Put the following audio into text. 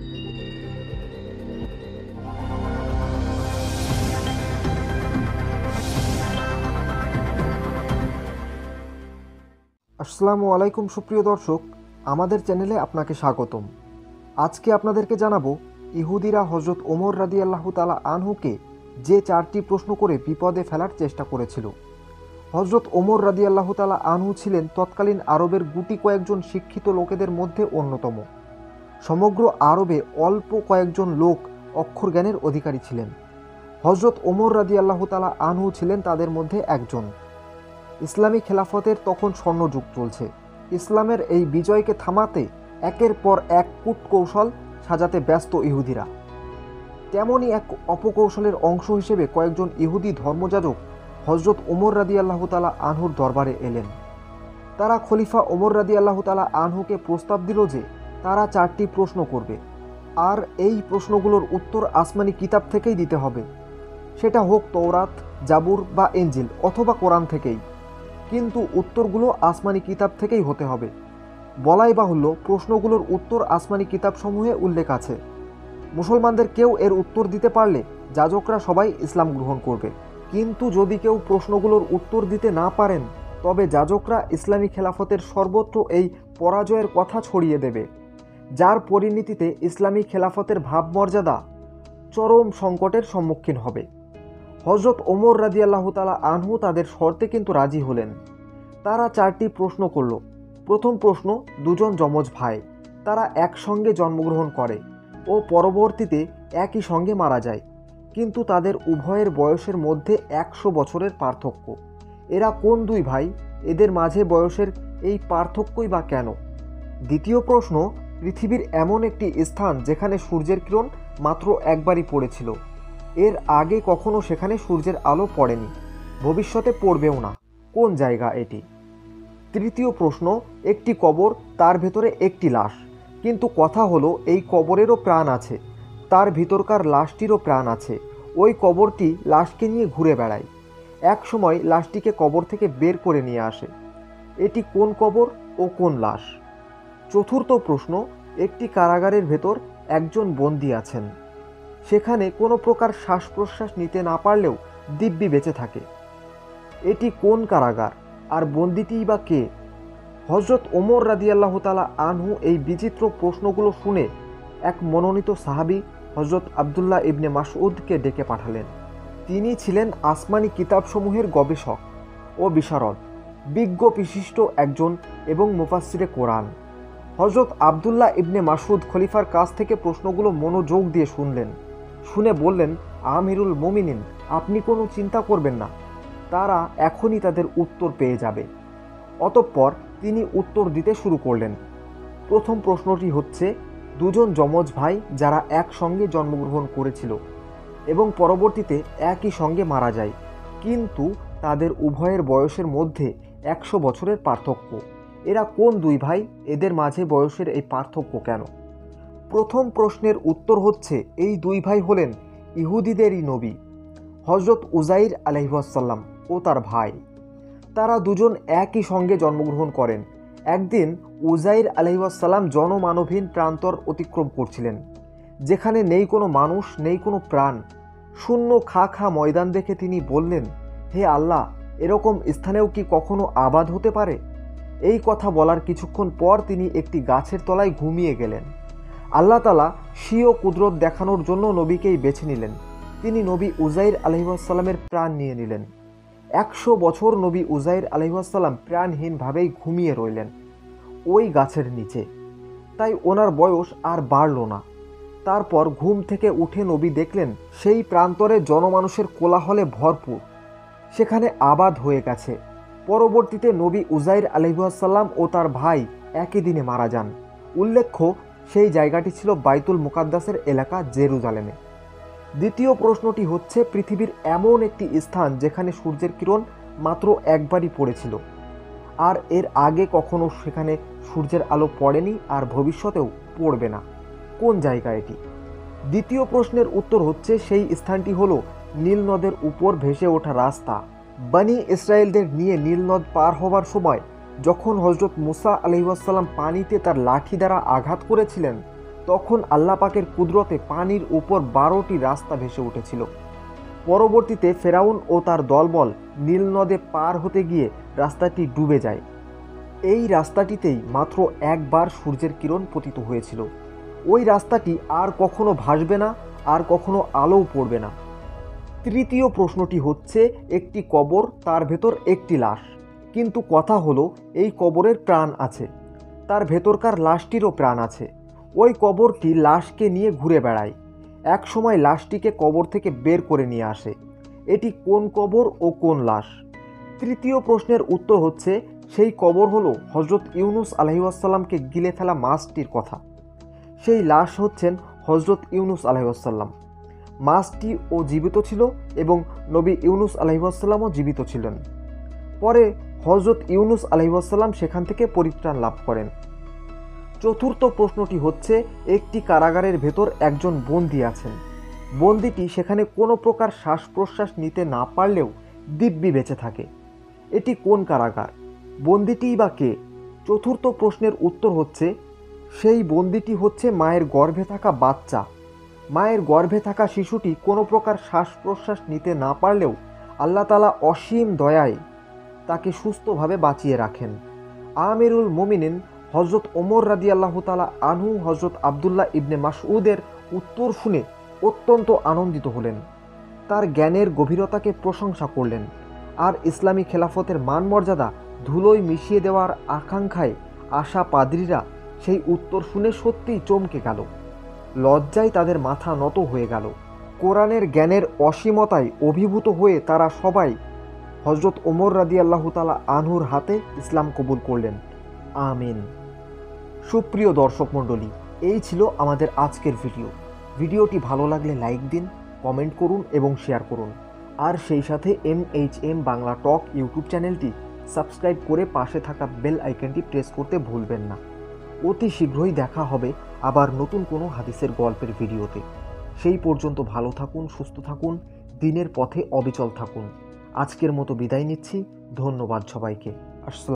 আসসালামু আলাইকুম সুপ্রিয় দর্শক, আমাদের চ্যানেলে আপনাকে স্বাগতম। আজকে আপনাদেরকে জানাবো ইহুদিরা হজরত ওমর রাদিয়াল্লাহু তাআলা আনহুকে যে 4টি প্রশ্ন করে বিপদে ফেলার চেষ্টা করেছিল। হজরত ওমর রাদিয়াল্লাহু তাআলা আনহু ছিলেন তৎকালীন আরবের গুটি কয়েকজন শিক্ষিত লোকেদের মধ্যে অন্যতম। সমগ্র আরবে অল্প কয়েকজন লোক অক্ষর জ্ঞানের অধিকারী ছিলেন। হজরত ওমর রাদিয়াল্লাহু তাআলা আনহু ছিলেন তাদের মধ্যে একজন। ইসলামী খেলাফতের তখন স্বর্ণযুগ চলছে। ইসলামের এই বিজয়কে থামাতে একের পর এক কূটকৌশল সাজাতে ব্যস্ত ইহুদিরা। তেমনই এক অপকৌশলের অংশ হিসেবে কয়েকজন ইহুদি ধর্মযাজক হজরত ওমর রাদিয়াল্লাহু তাআলা আনহুর দরবারে এলেন। তারা খলিফা ওমর রাদিয়াল্লাহু তাআলা আনহুকে প্রস্তাব দিল যে তারা 4টি প্রশ্ন করবে, আর এই প্রশ্নগুলোর উত্তর আসমানি কিতাব থেকেই দিতে হবে। সেটা হোক তওরাত, জাবুর বা ইনজিল অথবা কোরআন থেকেই, কিন্তু উত্তরগুলো আসমানি কিতাব থেকেই হতে হবে। বলাই বাহুল্য, প্রশ্নগুলোর উত্তর আসমানি কিতাবসমূহে উল্লেখ আছে। মুসলমানদের কেউ এর উত্তর দিতে পারলে যাজকরা সবাই ইসলাম গ্রহণ করবে, কিন্তু যদি কেউ প্রশ্নগুলোর উত্তর দিতে না পারেন তবে যাজকরা ইসলামী খেলাফতের সর্বত্র এই পরাজয়ের কথা ছড়িয়ে দেবে, যার পরিণতিতে ইসলামী খেলাফতের ভাবমর্যাদা চরম সংকটের সম্মুখীন হবে। হজরত ওমর রাদিয়াল্লাহু তাআলা আনহু তাদের শর্তে কিন্তু রাজি হলেন। তারা 4টি প্রশ্ন করল। প্রথম প্রশ্ন, দুজন যমজ ভাই, তারা একসঙ্গে জন্মগ্রহণ করে ও পরবর্তীতে একই সঙ্গে মারা যায়, কিন্তু তাদের উভয়ের বয়সের মধ্যে 100 বছরের পার্থক্য। এরা কোন দুই ভাই? এদের মাঝে বয়সের এই পার্থক্যই বা কেন? দ্বিতীয় প্রশ্ন, পৃথিবীর এমন একটি স্থান যেখানে সূর্যের কিরণ মাত্র একবারই পড়েছিল, এর আগে কখনো সেখানে সূর্যের আলো পড়েনি, ভবিষ্যতে পড়বেও না, কোন জায়গা এটি? তৃতীয় প্রশ্ন, একটি কবর, তার ভেতরে একটি লাশ, কিন্তু কথা হলো এই কবরেরও প্রাণ আছে, তার ভিতরকার লাশটিরও প্রাণ আছে। ওই কবরটি লাশকে নিয়ে ঘুরে বেড়ায়, এক সময় লাশটিকে কবর থেকে বের করে নিয়ে আসে। এটি কোন কবর ও কোন লাশ? চতুর্থ প্রশ্ন, একটি কারাগারের ভেতর একজন বন্দী আছেন, সেখানে কোনো প্রকার শ্বাস প্রশ্বাস নিতে না পারলেও দিব্যি বেঁচে থাকে। এটি কোন কারাগার, আর বন্দীটিই বা কে? হজরত ওমর রাদিয়াল্লাহু তাআলা আনহু এই বিচিত্র প্রশ্নগুলো শুনে এক মনোনীত সাহাবী হজরত আবদুল্লাহ ইবনে মাসউদকে ডেকে পাঠালেন। তিনি ছিলেন আসমানি কিতাবসমূহের গবেষক ও বিশারদ, বিজ্ঞ বিশিষ্ট একজন এবং মুফাসসিরে কোরআন। হজরত আবদুল্লাহ ইবনে মাসউদ খলিফার কাছ থেকে প্রশ্নগুলো মনোযোগ দিয়ে শুনলেন। শুনে বললেন, আমিরুল মুমিনিন, আপনি কোনো চিন্তা করবেন না, তারা এখনই তাদের উত্তর পেয়ে যাবে। অতঃপর তিনি উত্তর দিতে শুরু করলেন। প্রথম প্রশ্নটি হচ্ছে, দুজন যমজ ভাই যারা একসঙ্গে জন্মগ্রহণ করেছিল এবং পরবর্তীতে একই সঙ্গে মারা যায়, কিন্তু তাদের উভয়ের বয়সের মধ্যে 100 বছরের পার্থক্য। এরা কোন দুই ভাই? এদের মাঝে বয়সের এই পার্থক্য কেন? প্রথম প্রশ্নের উত্তর হচ্ছে, এই দুই ভাই হলেন ইহুদিদেরই নবী হজরত উজাইর আলাইহিসসালাম ও তার ভাই। তারা দুজন একই সঙ্গে জন্মগ্রহণ করেন। একদিন উজাইর আলাইহিসসালাম জনমানবহীন প্রান্তর অতিক্রম করছিলেন, যেখানে নেই কোনো মানুষ, নেই কোনো প্রাণ, শূন্য খা খা ময়দান দেখে তিনি বললেন, হে আল্লাহ, এরকম স্থানেও কি কখনো আবাদ হতে পারে? এই কথা বলার কিছুক্ষণ পর তিনি একটি গাছের তলায় ঘুমিয়ে গেলেন। আল্লাহ তাআলা স্বীয় কুদরত দেখানোর জন্য নবীকেই বেছে নিলেন। তিনি নবী উজাইর আলাইহিসসালামের প্রাণ নিয়ে নিলেন। 100 বছর নবী উজাইর আলাইহিসসালাম প্রাণহীনভাবেই ঘুমিয়ে রইলেন ওই গাছের নিচে। তাই ওনার বয়স আর বাড়ল না। তারপর ঘুম থেকে উঠে নবী দেখলেন সেই প্রান্তরে জনমানুষের কোলাহলে ভরপুর, সেখানে আবাদ হয়ে গেছে। পরবর্তীতে নবী উজাইর আলাইহিসসালাম ও তার ভাই একই দিনে মারা যান। উল্লেখ্য, সেই জায়গাটি ছিল বাইতুল মুকাদ্দাসের এলাকা জেরুজালেমে। দ্বিতীয় প্রশ্নটি হচ্ছে, পৃথিবীর এমন একটি স্থান যেখানে সূর্যের কিরণ মাত্র একবারই পড়েছিল, আর এর আগে কখনো সেখানে সূর্যের আলো পড়েনি, আর ভবিষ্যতেও পড়বে না, কোন জায়গা এটি? দ্বিতীয় প্রশ্নের উত্তর হচ্ছে, সেই স্থানটি হলো নীল নদের উপর ভেসে ওঠা রাস্তা। বনি ইসরায়েলদের নিয়ে নীল নদ পার হবার সময় যখন হজরত মুসা আলাইহিসসালাম পানিতে তার লাঠি দ্বারা আঘাত করেছিলেন, তখন আল্লাহ পাকের কুদরতে পানির উপর 12টি রাস্তা ভেসে উঠেছিল। পরবর্তীতে ফেরাউন ও তার দলবল নীল নদে পার হতে গিয়ে রাস্তাটি ডুবে যায়। এই রাস্তাটিতেই মাত্র একবার সূর্যের কিরণ পতিত হয়েছিল। ওই রাস্তাটি আর কখনো ভাসবে না, আর কখনো আলোও পড়বে না। তৃতীয় প্রশ্নটি হচ্ছে একটি কবর, তার ভেতর একটি লাশ, কিন্তু কথা হলো এই কবরের প্রাণ আছে, তার ভেতরকার লাশটিরও প্রাণ আছে। ওই কবরটি লাশকে নিয়ে ঘুরে বেড়ায়, এক সময় লাশটিকে কবর থেকে বের করে নিয়ে আসে। এটি কোন কবর ও কোন লাশ? তৃতীয় প্রশ্নের উত্তর হচ্ছে সেই কবর হলো হজরত ইউনুস আলাইহিসসালামকে গিলে ফেলা মাছটির কথা। সেই লাশ হচ্ছেন হজরত ইউনুস আলাইহিসসালাম। মাছটি ও জীবিত ছিল এবং নবী ইউনুস আলাইহিসসালামও জীবিত ছিলেন। পরে হজরত ইউনুস আলাইহিসসালাম সেখান থেকে পরিত্রাণ লাভ করেন। চতুর্থ প্রশ্নটি হচ্ছে একটি কারাগারের ভেতর একজন বন্দী আছেন। বন্দীটি সেখানে কোনো প্রকার শ্বাস প্রশ্বাস নিতে না পারলেও দিব্যি বেঁচে থাকে। এটি কোন কারাগার? বন্দীটিই বা কে? চতুর্থ প্রশ্নের উত্তর হচ্ছে সেই বন্দীটি হচ্ছে মায়ের গর্ভে থাকা বাচ্চা। মায়ের গর্ভে থাকা শিশুটি কোনো প্রকার শ্বাস প্রশ্বাস নিতে না পারলেও আল্লাহ তাআলা অসীম দয়ায় তাকে সুস্থভাবে বাঁচিয়ে রাখেন। আমিরুল মুমিনিন হজরত ওমর রাদিয়াল্লাহু তাআলা আনহু হজরত আবদুল্লাহ ইবনে মাসউদের উত্তর শুনে অত্যন্ত আনন্দিত হলেন, তার জ্ঞানের গভীরতাকে প্রশংসা করলেন, আর ইসলামী খেলাফতের মান মর্যাদা ধুলোয় মিশিয়ে দেওয়ার আকাঙ্ক্ষায় আশা পাদ্রীরা সেই উত্তর শুনে সত্যিই চমকে গেল। লজ্জায় তাদের মাথা নত হয়ে গেল। কোরআনের জ্ঞানের অসীমতায় অভিভূত হয়ে তারা সবাই হজরত ওমর রাদিয়াল্লাহু তাআলা আনহুর হাতে ইসলাম কবুল করলেন। আমিন। সুপ্রিয় দর্শক মণ্ডলী, এই ছিল আমাদের আজকের ভিডিওটি ভালো লাগলে লাইক দিন, কমেন্ট করুন এবং শেয়ার করুন। আর সেই সাথে MHM বাংলা টক ইউটিউব চ্যানেলটি সাবস্ক্রাইব করে পাশে থাকা বেল আইকনটি প্রেস করতে ভুলবেন না। অতি শীঘ্রই দেখা হবে আবার নতুন কোনো হাদিসের গল্পের ভিডিওতে। সেই পর্যন্ত ভালো থাকুন, সুস্থ থাকুন, দিনের পথে অবিচল থাকুন। আজকের মতো বিদায় নিচ্ছি। ধন্যবাদ সবাইকে। আসসালাম।